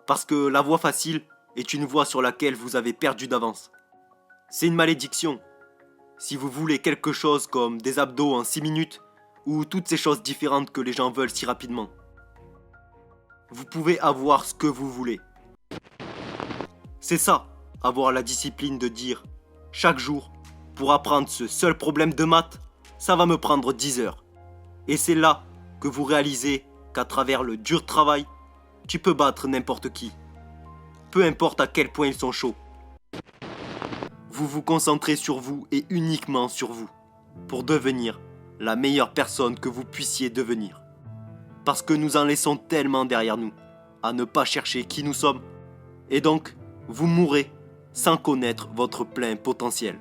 Parce que la voie facile est une voie sur laquelle vous avez perdu d'avance. C'est une malédiction. Si vous voulez quelque chose comme des abdos en 6 minutes, ou toutes ces choses différentes que les gens veulent si rapidement, vous pouvez avoir ce que vous voulez. C'est ça, avoir la discipline de dire, chaque jour, pour apprendre ce seul problème de maths, ça va me prendre 10 heures. Et c'est là que vous réalisez qu'à travers le dur travail, tu peux battre n'importe qui. Peu importe à quel point ils sont chauds. Vous vous concentrez sur vous et uniquement sur vous, pour devenir la meilleure personne que vous puissiez devenir. Parce que nous en laissons tellement derrière nous, à ne pas chercher qui nous sommes, et donc vous mourrez sans connaître votre plein potentiel.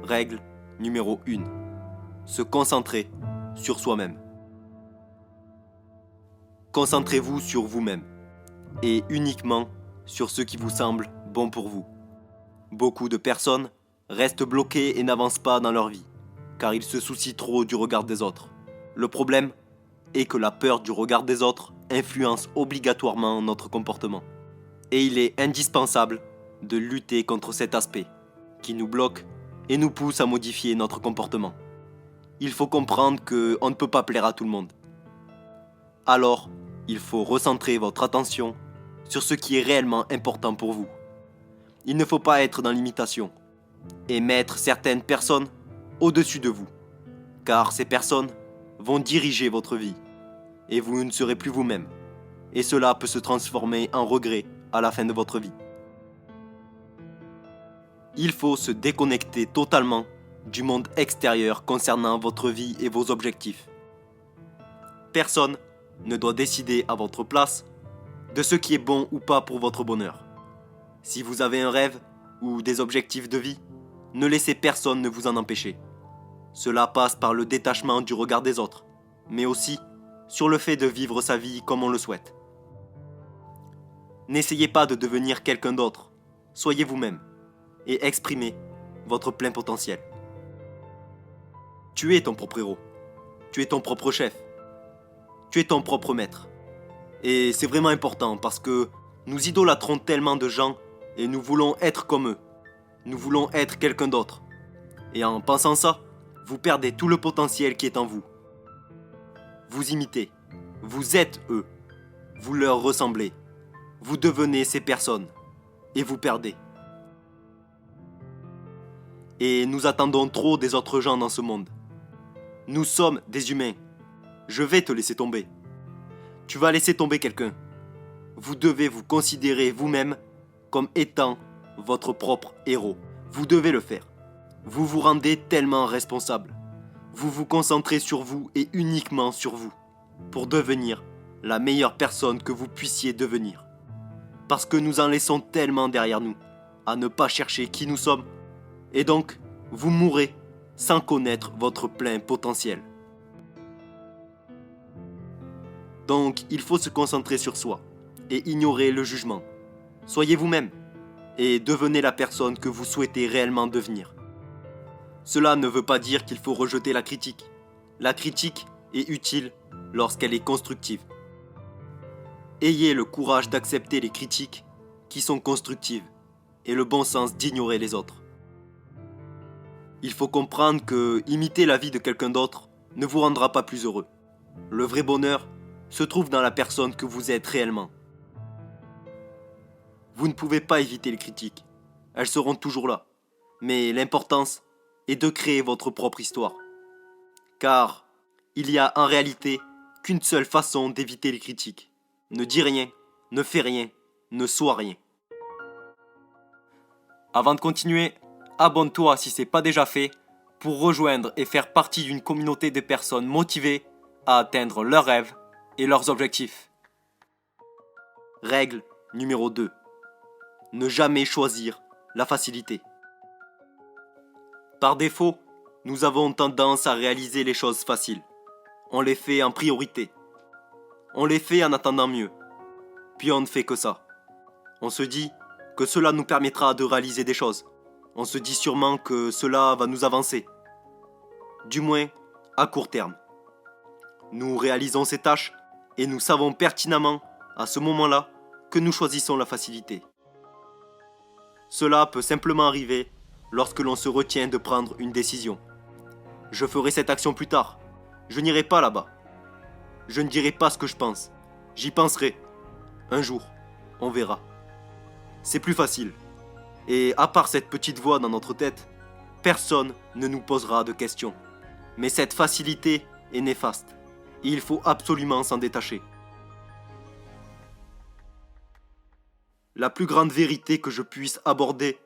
Règle numéro 1. Se concentrer sur soi-même. Concentrez-vous sur vous-même et uniquement sur ce qui vous semble bon pour vous. Beaucoup de personnes restent bloquées et n'avancent pas dans leur vie car ils se soucient trop du regard des autres. Le problème est que la peur du regard des autres influence obligatoirement notre comportement. Et il est indispensable de lutter contre cet aspect qui nous bloque et nous pousse à modifier notre comportement. Il faut comprendre qu'on ne peut pas plaire à tout le monde. Alors, il faut recentrer votre attention sur ce qui est réellement important pour vous. Il ne faut pas être dans l'imitation et mettre certaines personnes au-dessus de vous, car ces personnes vont diriger votre vie et vous ne serez plus vous-même. Et cela peut se transformer en regret à la fin de votre vie. Il faut se déconnecter totalement du monde extérieur concernant votre vie et vos objectifs. Personne ne doit décider à votre place de ce qui est bon ou pas pour votre bonheur. Si vous avez un rêve ou des objectifs de vie, ne laissez personne ne vous en empêcher. Cela passe par le détachement du regard des autres, mais aussi sur le fait de vivre sa vie comme on le souhaite. N'essayez pas de devenir quelqu'un d'autre, soyez vous-même et exprimez votre plein potentiel. Tu es ton propre héros, tu es ton propre chef, tu es ton propre maître. Et c'est vraiment important parce que nous idolâtrons tellement de gens et nous voulons être comme eux. Nous voulons être quelqu'un d'autre. Et en pensant ça, vous perdez tout le potentiel qui est en vous. Vous imitez, vous êtes eux, vous leur ressemblez, vous devenez ces personnes et vous perdez. Et nous attendons trop des autres gens dans ce monde. Nous sommes des humains. Je vais te laisser tomber. Tu vas laisser tomber quelqu'un. Vous devez vous considérer vous-même comme étant votre propre héros. Vous devez le faire. Vous vous rendez tellement responsable. Vous vous concentrez sur vous et uniquement sur vous pour devenir la meilleure personne que vous puissiez devenir. Parce que nous en laissons tellement derrière nous à ne pas chercher qui nous sommes. Et donc, vous mourrez sans connaître votre plein potentiel. Donc, il faut se concentrer sur soi et ignorer le jugement. Soyez vous-même et devenez la personne que vous souhaitez réellement devenir. Cela ne veut pas dire qu'il faut rejeter la critique. La critique est utile lorsqu'elle est constructive. Ayez le courage d'accepter les critiques qui sont constructives et le bon sens d'ignorer les autres. Il faut comprendre que imiter la vie de quelqu'un d'autre ne vous rendra pas plus heureux. Le vrai bonheur se trouve dans la personne que vous êtes réellement. Vous ne pouvez pas éviter les critiques. Elles seront toujours là. Mais l'importance est de créer votre propre histoire. Car il y a en réalité qu'une seule façon d'éviter les critiques. Ne dis rien, ne fais rien, ne sois rien. Avant de continuer, abonne-toi si ce n'est pas déjà fait pour rejoindre et faire partie d'une communauté de personnes motivées à atteindre leurs rêves et leurs objectifs. Règle numéro 2. Ne jamais choisir la facilité. Par défaut, nous avons tendance à réaliser les choses faciles. On les fait en priorité. On les fait en attendant mieux. Puis on ne fait que ça. On se dit que cela nous permettra de réaliser des choses. On se dit sûrement que cela va nous avancer. Du moins, à court terme. Nous réalisons ces tâches et nous savons pertinemment, à ce moment-là, que nous choisissons la facilité. Cela peut simplement arriver lorsque l'on se retient de prendre une décision. Je ferai cette action plus tard. Je n'irai pas là-bas. Je ne dirai pas ce que je pense. J'y penserai. Un jour, on verra. C'est plus facile. Et à part cette petite voix dans notre tête, personne ne nous posera de questions. Mais cette facilité est néfaste. Et il faut absolument s'en détacher. La plus grande vérité que je puisse aborder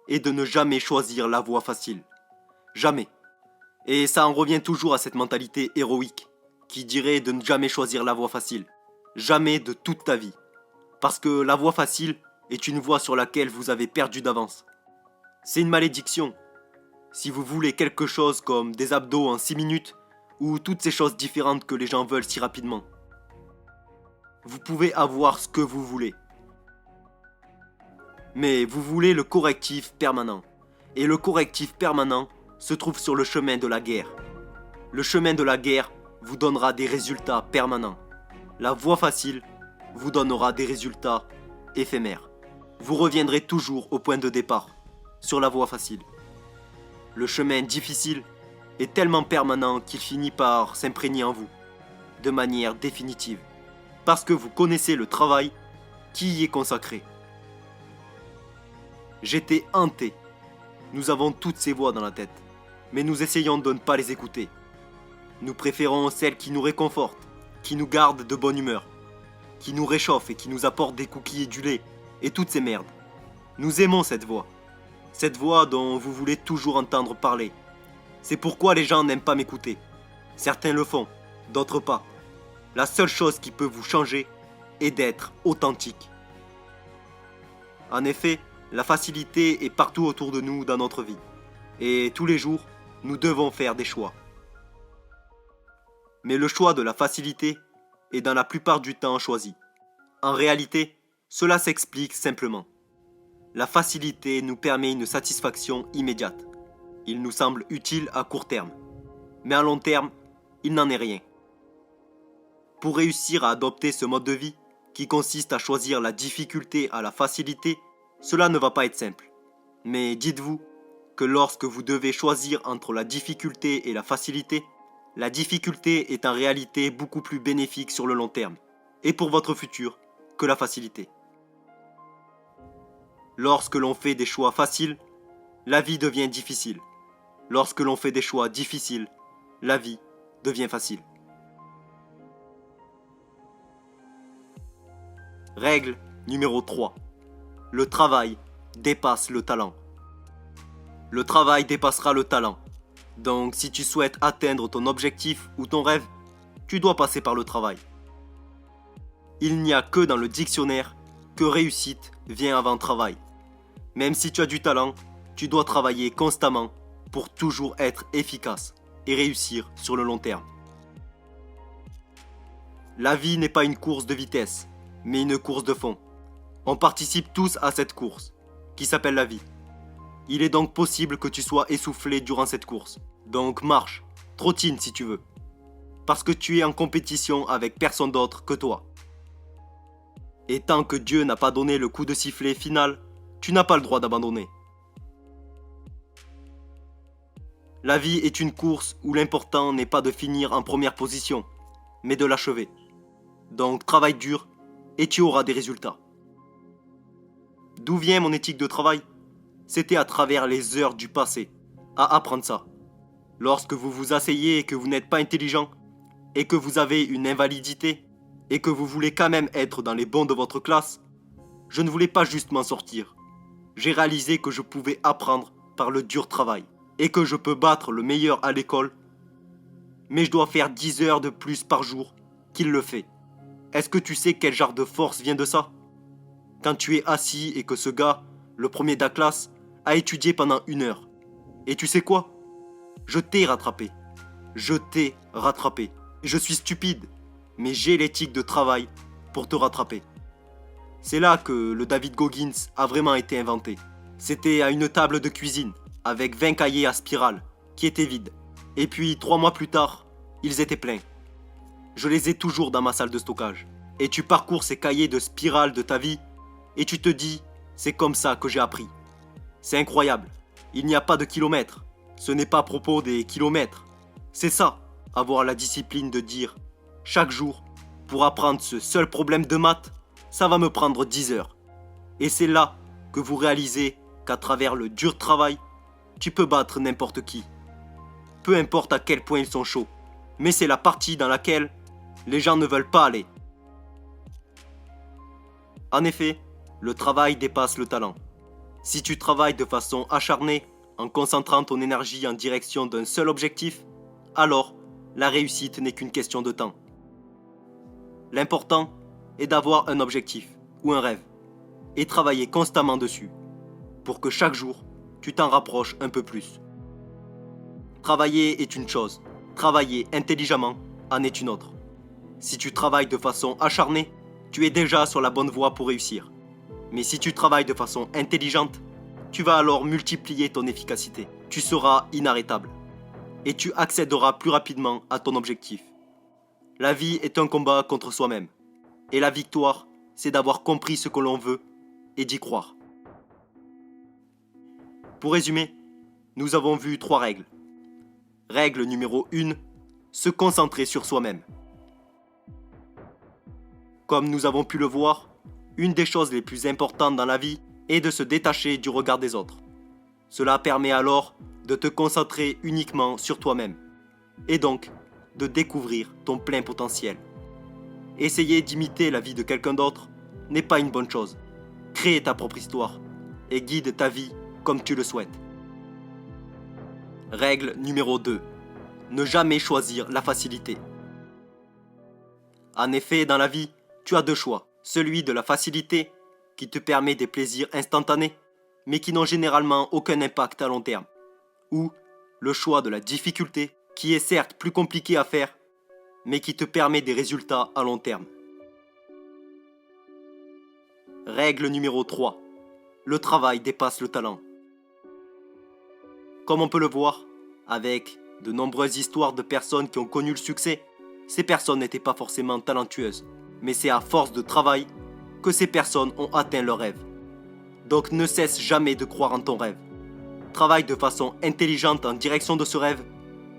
est de ne jamais choisir la voie facile. Jamais. Et ça en revient toujours à cette mentalité héroïque qui dirait de ne jamais choisir la voie facile. Jamais de toute ta vie. Parce que la voie facile est une voie sur laquelle vous avez perdu d'avance. C'est une malédiction. Si vous voulez quelque chose comme des abdos en 6 minutes ou toutes ces choses différentes que les gens veulent si rapidement, vous pouvez avoir ce que vous voulez. Mais vous voulez le correctif permanent. Et le correctif permanent se trouve sur le chemin de la guerre. Le chemin de la guerre vous donnera des résultats permanents. La voie facile vous donnera des résultats éphémères. Vous reviendrez toujours au point de départ, sur la voie facile. Le chemin difficile est tellement permanent qu'il finit par s'imprégner en vous, de manière définitive, parce que vous connaissez le travail qui y est consacré. J'étais hanté. Nous avons toutes ces voix dans la tête, mais nous essayons de ne pas les écouter. Nous préférons celles qui nous réconfortent, qui nous gardent de bonne humeur, qui nous réchauffent et qui nous apportent des cookies et du lait, et toutes ces merdes. Nous aimons cette voix dont vous voulez toujours entendre parler. C'est pourquoi les gens n'aiment pas m'écouter. Certains le font, d'autres pas. La seule chose qui peut vous changer est d'être authentique. En effet, la facilité est partout autour de nous dans notre vie. Et tous les jours, nous devons faire des choix. Mais le choix de la facilité est dans la plupart du temps choisi. En réalité, cela s'explique simplement. La facilité nous permet une satisfaction immédiate. Il nous semble utile à court terme. Mais à long terme, il n'en est rien. Pour réussir à adopter ce mode de vie, qui consiste à choisir la difficulté à la facilité, cela ne va pas être simple. Mais dites-vous que lorsque vous devez choisir entre la difficulté et la difficulté est en réalité beaucoup plus bénéfique sur le long terme, et pour votre futur, que la facilité. Lorsque l'on fait des choix faciles, la vie devient difficile. Lorsque l'on fait des choix difficiles, la vie devient facile. Règle numéro 3. Le travail dépasse le talent. Le travail dépassera le talent. Donc si tu souhaites atteindre ton objectif ou ton rêve, tu dois passer par le travail. Il n'y a que dans le dictionnaire que réussite vient avant travail. Même si tu as du talent, tu dois travailler constamment pour toujours être efficace et réussir sur le long terme. La vie n'est pas une course de vitesse, mais une course de fond. On participe tous à cette course, qui s'appelle la vie. Il est donc possible que tu sois essoufflé durant cette course. Donc marche, trottine si tu veux. Parce que tu es en compétition avec personne d'autre que toi. Et tant que Dieu n'a pas donné le coup de sifflet final, tu n'as pas le droit d'abandonner. La vie est une course où l'important n'est pas de finir en première position, mais de l'achever. Donc travaille dur et tu auras des résultats. D'où vient mon éthique de travail ? C'était à travers les heures du passé, à apprendre ça. Lorsque vous vous asseyez et que vous n'êtes pas intelligent, et que vous avez une invalidité, et que vous voulez quand même être dans les bons de votre classe, je ne voulais pas juste m'en sortir. J'ai réalisé que je pouvais apprendre par le dur travail, et que je peux battre le meilleur à l'école, mais je dois faire 10 heures de plus par jour qu'il le fait. Est-ce que tu sais quel genre de force vient de ça ? Quand tu es assis et que ce gars, le premier de la classe, a étudié pendant 1 heure. Et tu sais quoi ? Je t'ai rattrapé. Je t'ai rattrapé. Je suis stupide. mais j'ai l'éthique de travail pour te rattraper. C'est là que le David Goggins a vraiment été inventé. C'était à une table de cuisine, avec 20 cahiers à spirale, qui étaient vides. Et puis 3 mois plus tard, ils étaient pleins. Je les ai toujours dans ma salle de stockage. Et tu parcours ces cahiers de spirale de ta vie, et tu te dis, c'est comme ça que j'ai appris. C'est incroyable, il n'y a pas de kilomètres. Ce n'est pas à propos des kilomètres. C'est ça, avoir la discipline de dire, chaque jour, pour apprendre ce seul problème de maths, ça va me prendre 10 heures. Et c'est là que vous réalisez qu'à travers le dur travail, tu peux battre n'importe qui. Peu importe à quel point ils sont chauds, mais c'est la partie dans laquelle les gens ne veulent pas aller. En effet, le travail dépasse le talent. Si tu travailles de façon acharnée, en concentrant ton énergie en direction d'un seul objectif, alors la réussite n'est qu'une question de temps. L'important est d'avoir un objectif ou un rêve et travailler constamment dessus pour que chaque jour, tu t'en rapproches un peu plus. Travailler est une chose, travailler intelligemment en est une autre. Si tu travailles de façon acharnée, tu es déjà sur la bonne voie pour réussir. Mais si tu travailles de façon intelligente, tu vas alors multiplier ton efficacité. Tu seras inarrêtable. Et tu accéderas plus rapidement à ton objectif. La vie est un combat contre soi-même. Et la victoire, c'est d'avoir compris ce que l'on veut et d'y croire. Pour résumer, nous avons vu 3 règles. Règle numéro 1, se concentrer sur soi-même. Comme nous avons pu le voir, une des choses les plus importantes dans la vie est de se détacher du regard des autres. Cela permet alors de te concentrer uniquement sur toi-même et donc de découvrir ton plein potentiel. Essayer d'imiter la vie de quelqu'un d'autre n'est pas une bonne chose. Crée ta propre histoire et guide ta vie comme tu le souhaites. Règle numéro 2. Ne jamais choisir la facilité. En effet, dans la vie, tu as 2 choix. Celui de la facilité, qui te permet des plaisirs instantanés, mais qui n'ont généralement aucun impact à long terme. Ou le choix de la difficulté, qui est certes plus compliqué à faire, mais qui te permet des résultats à long terme. Règle numéro 3. Le travail dépasse le talent. Comme on peut le voir, avec de nombreuses histoires de personnes qui ont connu le succès, ces personnes n'étaient pas forcément talentueuses, mais c'est à force de travail que ces personnes ont atteint leur rêve. Donc ne cesse jamais de croire en ton rêve. Travaille de façon intelligente en direction de ce rêve,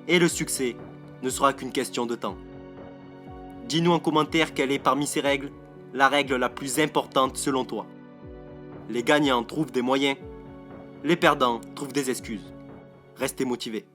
et le succès ne sera qu'une question de temps. Dis-nous en commentaire quelle est parmi ces règles la règle la plus importante selon toi. Les gagnants trouvent des moyens, les perdants trouvent des excuses. Restez motivés.